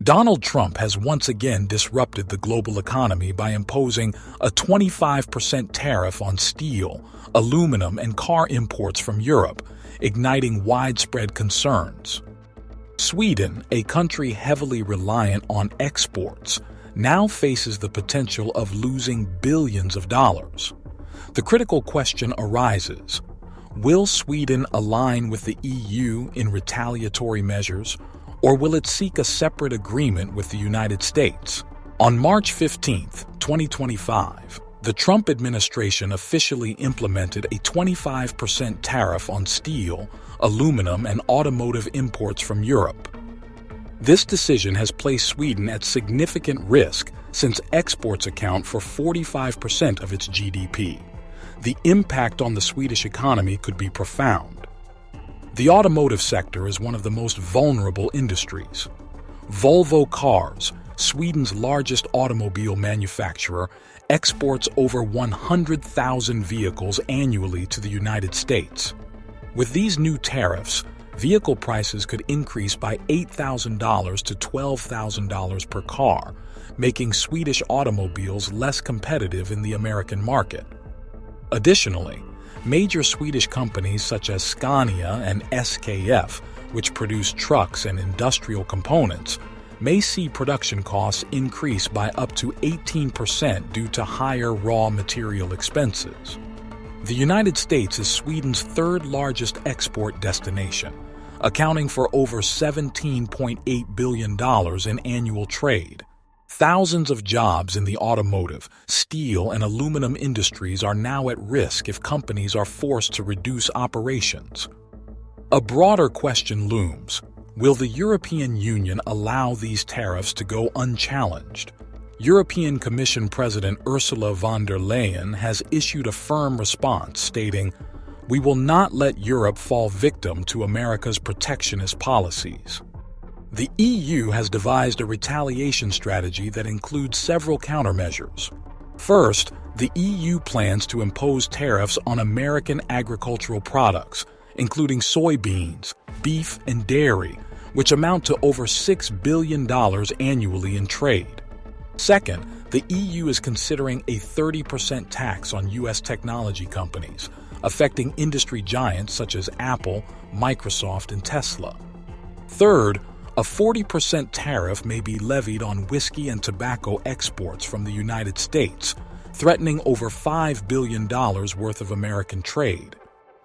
Donald Trump has once again disrupted the global economy by imposing a 25% tariff on steel, aluminum, and car imports from Europe, igniting widespread concerns. Sweden, a country heavily reliant on exports, now faces the potential of losing billions of dollars. The critical question arises: will Sweden align with the EU in retaliatory measures, or will it seek a separate agreement with the United States? On March 15, 2025, the Trump administration officially implemented a 25% tariff on steel, aluminum, and automotive imports from Europe. This decision has placed Sweden at significant risk since exports account for 45% of its GDP. The impact on the Swedish economy could be profound. The automotive sector is one of the most vulnerable industries. Volvo Cars, Sweden's largest automobile manufacturer, exports over 100,000 vehicles annually to the United States. With these new tariffs, vehicle prices could increase by $8,000 to $12,000 per car, making Swedish automobiles less competitive in the American market. Additionally, major Swedish companies such as Scania and SKF, which produce trucks and industrial components, may see production costs increase by up to 18% due to higher raw material expenses. The United States is Sweden's third largest export destination, accounting for over $17.8 billion in annual trade. Thousands of jobs in the automotive, steel, and aluminum industries are now at risk if companies are forced to reduce operations. A broader question looms: will the European Union allow these tariffs to go unchallenged? European Commission President Ursula von der Leyen has issued a firm response stating, "We will not let Europe fall victim to America's protectionist policies." The EU has devised a retaliation strategy that includes several countermeasures. First, the EU plans to impose tariffs on American agricultural products, including soybeans, beef, and dairy, which amount to over $6 billion annually in trade. Second, the EU is considering a 30% tax on U.S. technology companies, affecting industry giants such as Apple, Microsoft, and Tesla. Third, a 40% tariff may be levied on whiskey and tobacco exports from the United States, threatening over $5 billion worth of American trade.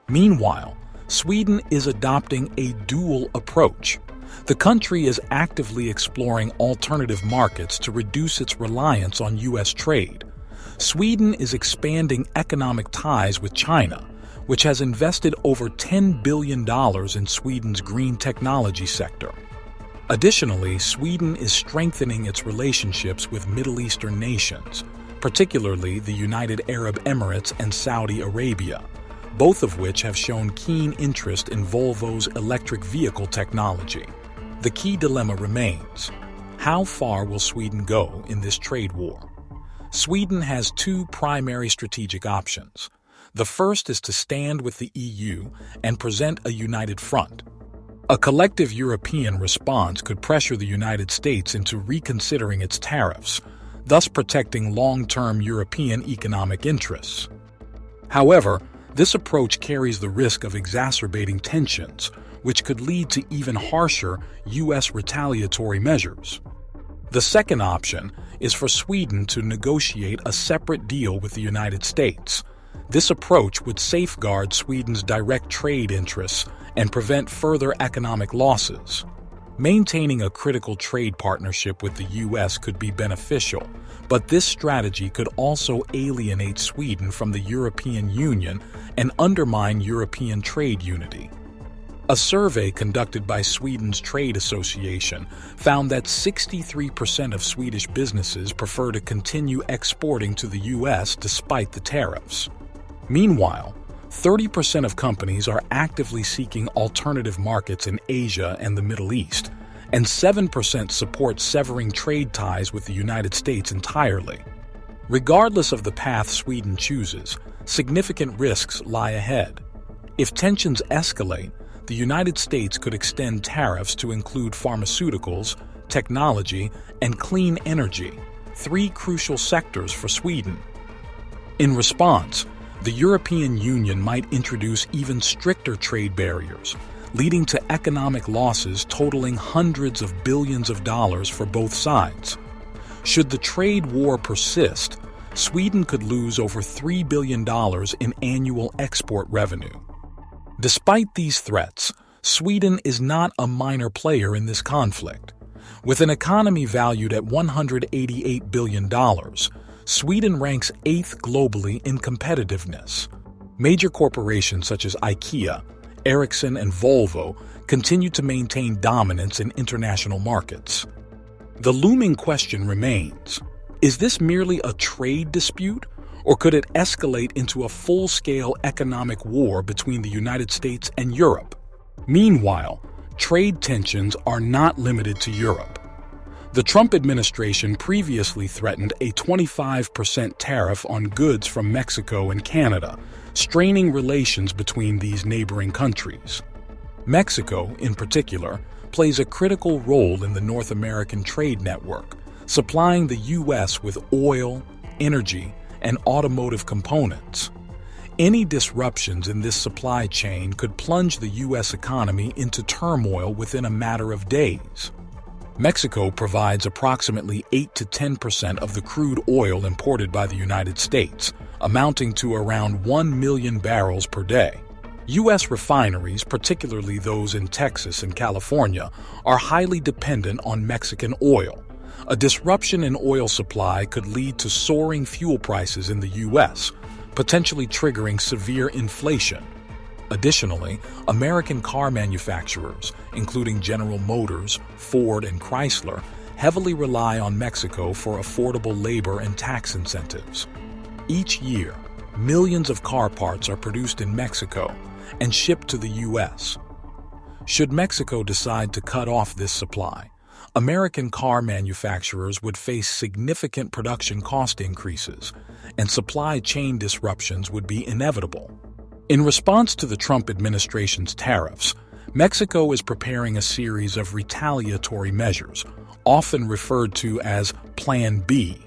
Meanwhile, Sweden is adopting a dual approach. The country is actively exploring alternative markets to reduce its reliance on U.S. trade. Sweden is expanding economic ties with China, which has invested over $10 billion in Sweden's green technology sector. Additionally, Sweden is strengthening its relationships with Middle Eastern nations, particularly the United Arab Emirates and Saudi Arabia, both of which have shown keen interest in Volvo's electric vehicle technology. The key dilemma remains: how far will Sweden go in this trade war? Sweden has two primary strategic options. The first is to stand with the EU and present a united front. A collective European response could pressure the United States into reconsidering its tariffs, thus protecting long-term European economic interests. However, this approach carries the risk of exacerbating tensions, which could lead to even harsher U.S. retaliatory measures. The second option is for Sweden to negotiate a separate deal with the United States. This approach would safeguard Sweden's direct trade interests and prevent further economic losses. Maintaining a critical trade partnership with the U.S. could be beneficial, but this strategy could also alienate Sweden from the European Union and undermine European trade unity. A survey conducted by Sweden's Trade Association found that 63% of Swedish businesses prefer to continue exporting to the U.S. despite the tariffs. Meanwhile, 30% of companies are actively seeking alternative markets in Asia and the Middle East, and 7% support severing trade ties with the United States entirely. Regardless of the path Sweden chooses, significant risks lie ahead. If tensions escalate, the United States could extend tariffs to include pharmaceuticals, technology, and clean energy, three crucial sectors for Sweden. In response, the European Union might introduce even stricter trade barriers, leading to economic losses totaling hundreds of billions of dollars for both sides. Should the trade war persist, Sweden could lose over $3 billion in annual export revenue. Despite these threats, Sweden is not a minor player in this conflict. With an economy valued at $188 billion, Sweden ranks 8th globally in competitiveness. Major corporations such as IKEA, Ericsson, and Volvo continue to maintain dominance in international markets. The looming question remains: is this merely a trade dispute, or could it escalate into a full-scale economic war between the United States and Europe? Meanwhile, trade tensions are not limited to Europe. The Trump administration previously threatened a 25% tariff on goods from Mexico and Canada, straining relations between these neighboring countries. Mexico, in particular, plays a critical role in the North American trade network, supplying the U.S. with oil, energy, and automotive components. Any disruptions in this supply chain could plunge the U.S. economy into turmoil within a matter of days. Mexico provides approximately 8 to 10% of the crude oil imported by the United States, amounting to around 1 million barrels per day. U.S. refineries, particularly those in Texas and California, are highly dependent on Mexican oil. A disruption in oil supply could lead to soaring fuel prices in the U.S., potentially triggering severe inflation. Additionally, American car manufacturers, including General Motors, Ford, and Chrysler, heavily rely on Mexico for affordable labor and tax incentives. Each year, millions of car parts are produced in Mexico and shipped to the U.S. Should Mexico decide to cut off this supply, American car manufacturers would face significant production cost increases, and supply chain disruptions would be inevitable. In response to the Trump administration's tariffs, Mexico is preparing a series of retaliatory measures, often referred to as Plan B.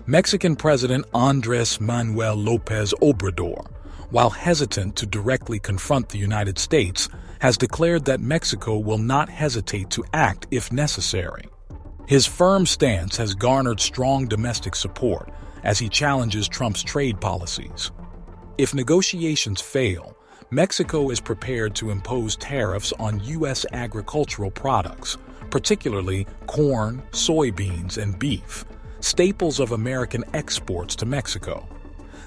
Mexican President Andrés Manuel López Obrador, while hesitant to directly confront the United States, has declared that Mexico will not hesitate to act if necessary. His firm stance has garnered strong domestic support as he challenges Trump's trade policies. If negotiations fail, Mexico is prepared to impose tariffs on U.S. agricultural products, particularly corn, soybeans, and beef, staples of American exports to Mexico.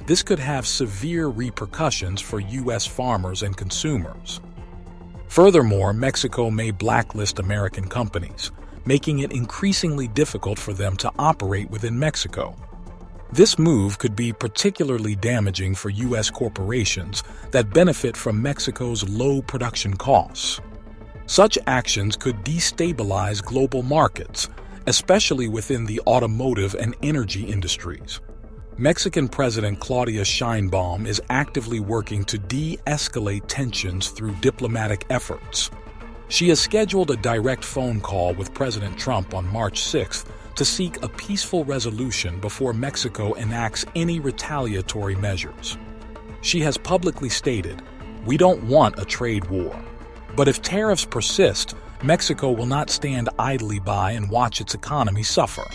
This could have severe repercussions for U.S. farmers and consumers. Furthermore, Mexico may blacklist American companies, making it increasingly difficult for them to operate within Mexico. This move could be particularly damaging for U.S. corporations that benefit from Mexico's low production costs. Such actions could destabilize global markets, especially within the automotive and energy industries. Mexican President Claudia Sheinbaum is actively working to de-escalate tensions through diplomatic efforts. She has scheduled a direct phone call with President Trump on March 6th to seek a peaceful resolution before Mexico enacts any retaliatory measures. She has publicly stated, "We don't want a trade war. But if tariffs persist, Mexico will not stand idly by and watch its economy suffer."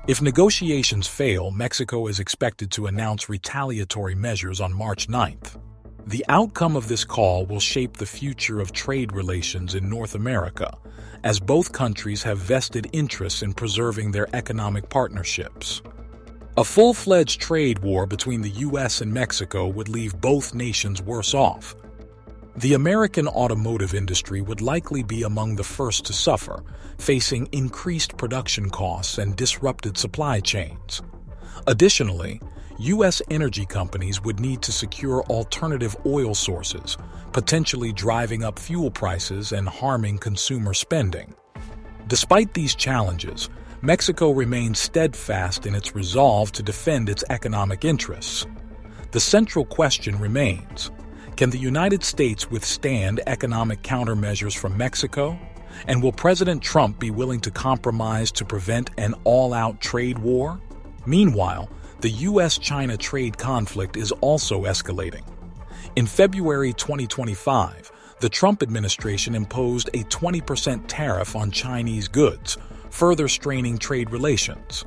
If negotiations fail, Mexico is expected to announce retaliatory measures on March 9th. The outcome of this call will shape the future of trade relations in North America, as both countries have vested interests in preserving their economic partnerships. A full-fledged trade war between the U.S. and Mexico would leave both nations worse off. The American automotive industry would likely be among the first to suffer, facing increased production costs and disrupted supply chains. Additionally, U.S. energy companies would need to secure alternative oil sources, potentially driving up fuel prices and harming consumer spending. Despite these challenges, Mexico remains steadfast in its resolve to defend its economic interests. The central question remains: can the United States withstand economic countermeasures from Mexico? And will President Trump be willing to compromise to prevent an all-out trade war? Meanwhile, the U.S.-China trade conflict is also escalating. In February 2025, the Trump administration imposed a 20% tariff on Chinese goods, further straining trade relations.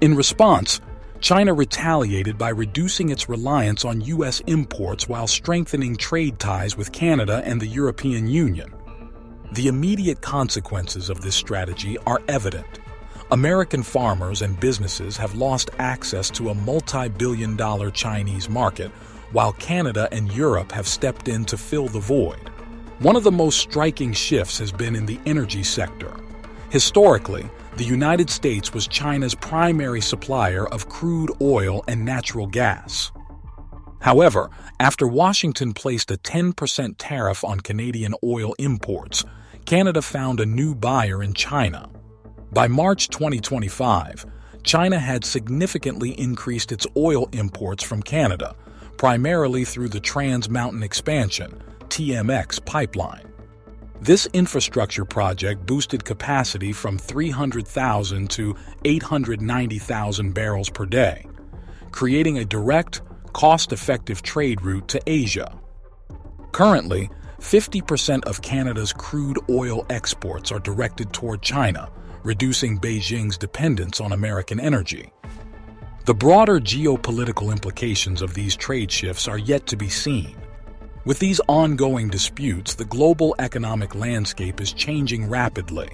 In response, China retaliated by reducing its reliance on U.S. imports while strengthening trade ties with Canada and the European Union. The immediate consequences of this strategy are evident. American farmers and businesses have lost access to a multi-billion-dollar Chinese market, while Canada and Europe have stepped in to fill the void. One of the most striking shifts has been in the energy sector. Historically, the United States was China's primary supplier of crude oil and natural gas. However, after Washington placed a 10% tariff on Canadian oil imports, Canada found a new buyer in China. By March 2025, China had significantly increased its oil imports from Canada, primarily through the Trans Mountain Expansion (TMX) pipeline. This infrastructure project boosted capacity from 300,000 to 890,000 barrels per day, creating a direct, cost-effective trade route to Asia. Currently, 50% of Canada's crude oil exports are directed toward China, reducing Beijing's dependence on American energy. The broader geopolitical implications of these trade shifts are yet to be seen. With these ongoing disputes, the global economic landscape is changing rapidly,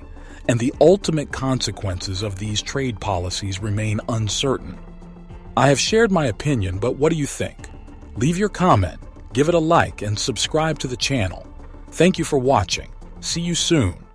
and the ultimate consequences of these trade policies remain uncertain. I have shared my opinion, but what do you think? Leave your comment, give it a like, and subscribe to the channel. Thank you for watching. See you soon.